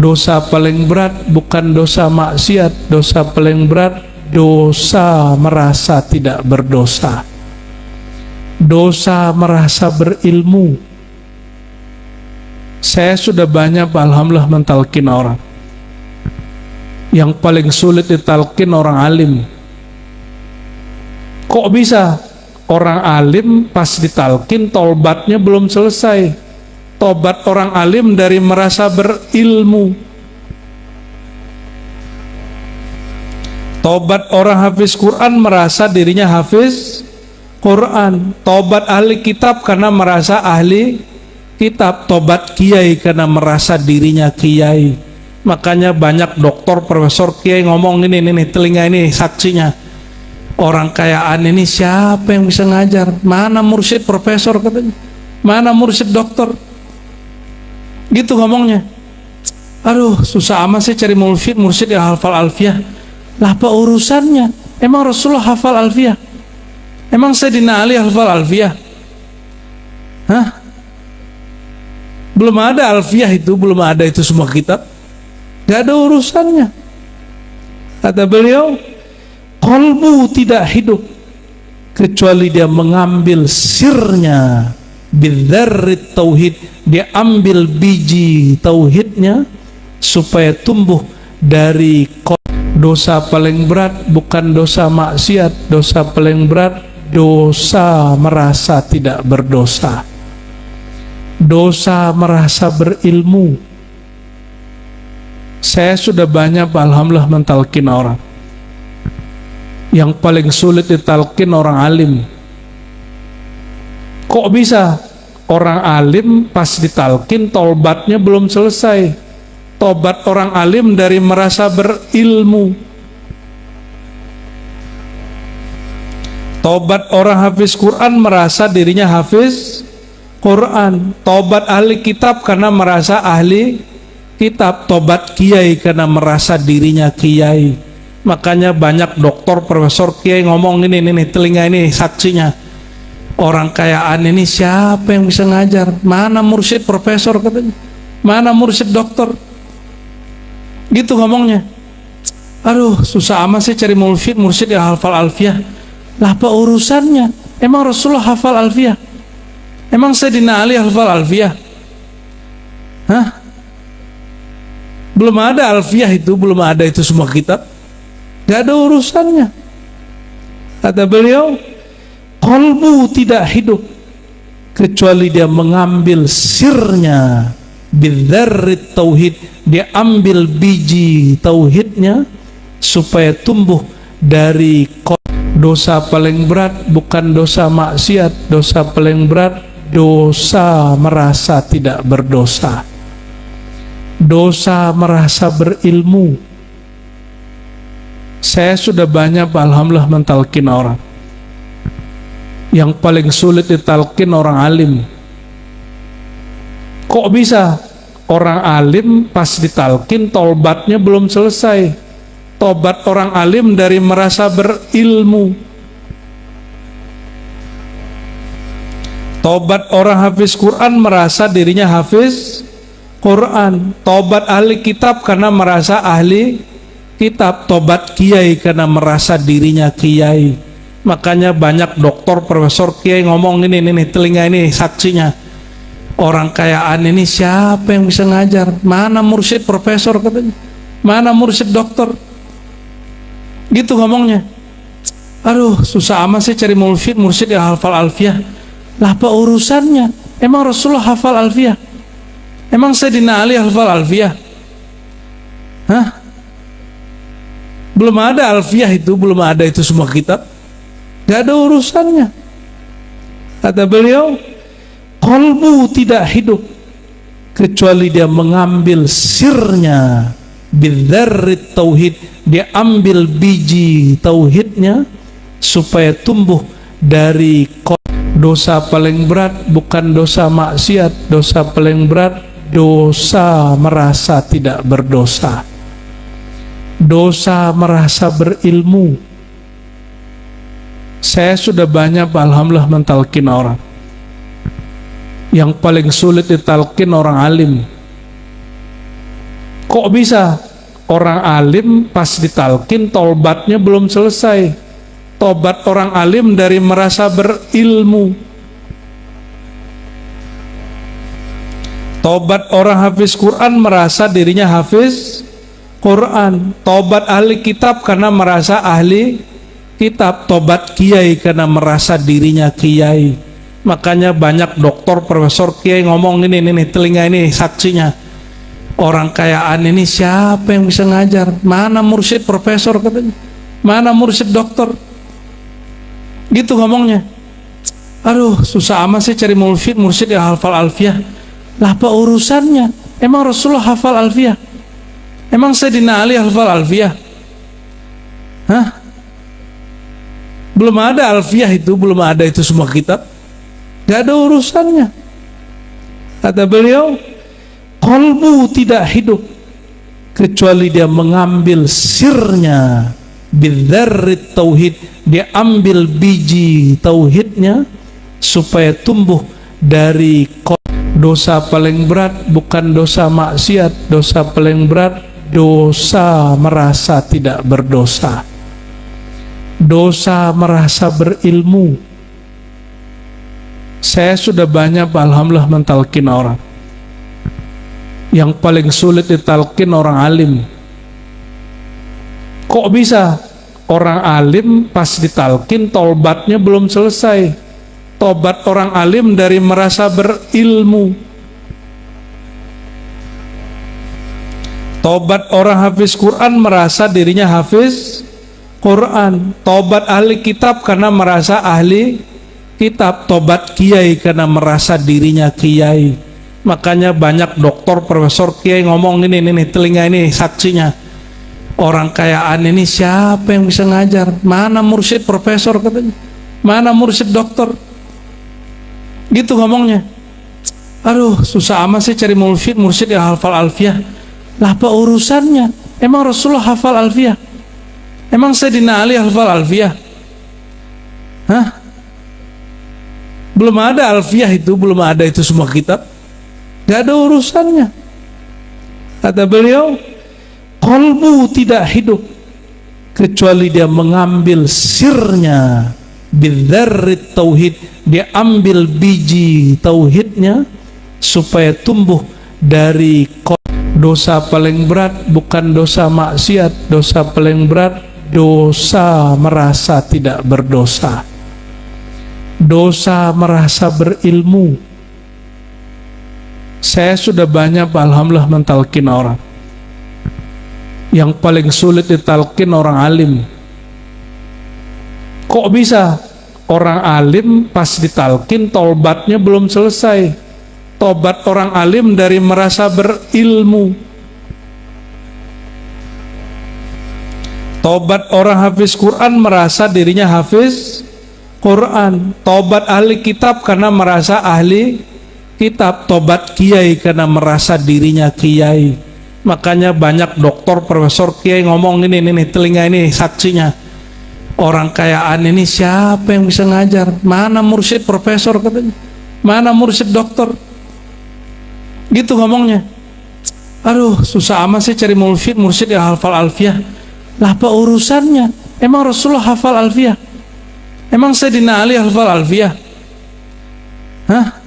Dosa paling berat bukan dosa maksiat, dosa paling berat dosa merasa tidak berdosa, dosa merasa berilmu. Saya sudah banyak alhamdulillah mentalkin orang. Yang paling sulit ditalkin orang alim. Kok bisa orang alim pas ditalkin tobatnya belum selesai? Tobat orang alim dari merasa berilmu. Tobat orang hafiz Quran merasa dirinya hafiz Quran. Tobat ahli kitab karena merasa ahli kitab. Tobat kiai karena merasa dirinya kiai. Makanya banyak doktor, profesor, kiai ngomong ini telinga ini saksinya. Orang kayaan ini siapa yang bisa ngajar? Mana mursyid profesor katanya? Mana mursyid doktor? Gitu ngomongnya. Aduh, susah amat sih cari mursyid yang hafal alfiyah. Lah apa urusannya? Emang Rasulullah hafal alfiyah? Emang Sayyidina Ali hafal alfiyah? Hah? Belum ada alfiyah itu, belum ada itu semua kitab. Gak ada urusannya. Kata beliau, qalbu tidak hidup kecuali dia mengambil sirnya bidzarrit tauhid. Dia ambil biji tauhidnya supaya tumbuh dari dosa paling berat bukan dosa maksiat, dosa paling berat dosa merasa tidak berdosa, dosa merasa berilmu. Saya sudah banyak alhamdulillah mentalkin orang. Yang paling sulit ditalkin orang alim. Kok bisa orang alim pas ditalkin tobatnya belum selesai? Tobat orang alim dari merasa berilmu. Tobat orang hafiz Quran merasa dirinya hafiz Quran. Tobat ahli kitab karena merasa ahli kitab. Tobat kiai karena merasa dirinya kiai. Makanya banyak doktor, profesor, kiai ngomong ini telinga ini saksinya. Orang kayaan ini siapa yang bisa ngajar? Mana mursyid profesor katanya? Mana mursyid doktor? Gitu ngomongnya. Aduh, susah amat sih cari mursyid yang hafal alfiyah. Lah apa urusannya? Emang Rasulullah hafal alfiyah? Emang Sayyidina Ali hafal alfiyah? Hah? Belum ada alfiyah itu, belum ada itu semua kitab. Gak ada urusannya. Kata beliau, qalbu tidak hidup kecuali dia mengambil sirnya bidzarrit tauhid. Dia ambil biji tauhidnya supaya tumbuh dari dosa paling berat bukan dosa maksiat, dosa paling berat dosa merasa tidak berdosa, dosa merasa berilmu. Saya sudah banyak alhamdulillah mentalkin orang. Yang paling sulit ditalkin orang alim. Kok bisa orang alim pas ditalkin tobatnya belum selesai? Tobat orang alim dari merasa berilmu. Tobat orang hafiz Quran merasa dirinya hafiz Quran. Tobat ahli kitab karena merasa ahli kitab. Tobat kiai karena merasa dirinya kiai. Makanya banyak doktor, profesor, kiai ngomong ini telinga ini saksinya. Orang kayaan ini siapa yang bisa ngajar? Mana mursyid profesor katanya? Mana mursyid doktor? Gitu ngomongnya. Aduh, susah amat sih cari mursyid yang hafal alfiyah. Lah apa urusannya? Emang Rasulullah hafal alfiyah? Emang Sayyidina Ali hafal alfiyah? Hah? Belum ada alfiyah itu, belum ada itu semua kitab. Gak ada urusannya. Kata beliau, qalbu tidak hidup kecuali dia mengambil sirnya bidzarrit tauhid. Dia ambil biji tauhidnya supaya tumbuh dari dosa paling berat bukan dosa maksiat, dosa paling berat dosa merasa tidak berdosa, dosa merasa berilmu. Saya sudah banyak alhamdulillah mentalkin orang. Yang paling sulit ditalkin orang alim. Kok bisa orang alim pas ditalkin tobatnya belum selesai? Tobat orang alim dari merasa berilmu. Tobat orang hafiz Quran merasa dirinya hafiz Quran. Tobat ahli kitab karena merasa ahli kitab. Tobat kiai karena merasa dirinya kiai. Makanya banyak doktor, profesor, kiai ngomong ini telinga ini saksinya. Orang kayaan ini siapa yang bisa ngajar? Mana mursyid profesor katanya? Mana mursyid doktor? Gitu ngomongnya. Aduh, susah amat sih cari mursyid yang hafal alfiah. Lah apa urusannya? Emang Rasulullah hafal alfiah? Emang Sayyidina Ali hafal alfiah? Hah? Belum ada alfiah itu, belum ada itu semua kitab. Gak ada urusannya. Kata beliau, qalbu tidak hidup kecuali dia mengambil sirnya bidzarrit tauhid. Dia ambil biji tauhidnya supaya tumbuh dari dosa paling berat bukan dosa maksiat. Dosa paling berat dosa merasa tidak berdosa, dosa merasa berilmu. Saya sudah banyak alhamdulillah mentalkin orang. Yang paling sulit ditalkin orang alim. Kok bisa orang alim pas ditalkin tobatnya belum selesai? Tobat orang alim dari merasa berilmu. Tobat orang hafiz Quran merasa dirinya hafiz Quran. Tobat ahli kitab karena merasa ahli kitab. Tobat kiai karena merasa dirinya kiai. Makanya banyak doktor, profesor, kiai ngomong ini telinga ini saksinya. Orang kayaan ini siapa yang bisa ngajar? Mana mursyid profesor katanya? Mana mursyid doktor? Gitu ngomongnya. Aduh, susah amat sih cari mursyid yang hafal alfiah. Lah apa urusannya? Emang Rasulullah hafal alfiah? Emang Sayyidina Ali hafal alfiah? Hah? Belum ada alfiah itu, belum ada itu semua kitab. Gak ada urusannya. Kata beliau, qalbu tidak hidup kecuali dia mengambil sirnya bidzarrit tauhid. Dia ambil biji tauhidnya supaya tumbuh dari dosa paling berat bukan dosa maksiat. Dosa paling berat dosa merasa tidak berdosa, dosa merasa berilmu. Saya sudah banyak alhamdulillah mentalkin orang. Yang paling sulit ditalkin orang alim. Kok bisa orang alim pas ditalkin tobatnya belum selesai? Tobat orang alim dari merasa berilmu. Tobat orang hafiz Quran merasa dirinya hafiz Quran. Tobat ahli kitab karena merasa ahli kitab. Tobat kiai karena merasa dirinya kiai. Makanya banyak doktor, profesor, kiai ngomong ini telinga ini saksinya. Orang kayaan ini siapa yang bisa ngajar? Mana mursyid profesor katanya? Mana mursyid doktor? Gitu ngomongnya. Aduh, susah amat sih cari mursyid yang hafal alfiah. Lah apa urusannya? Emang Rasulullah hafal alfiah? Emang Sayyidina Ali hafal alfiah? Hah?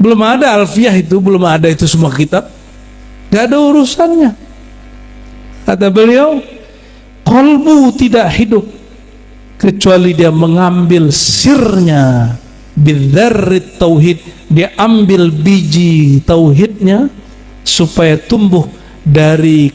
Belum ada alfiah itu, belum ada itu semua kitab. Gak ada urusannya. Kata beliau, qalbu tidak hidup kecuali dia mengambil sirnya bidzarrit tauhid. Dia ambil biji tauhidnya supaya tumbuh dari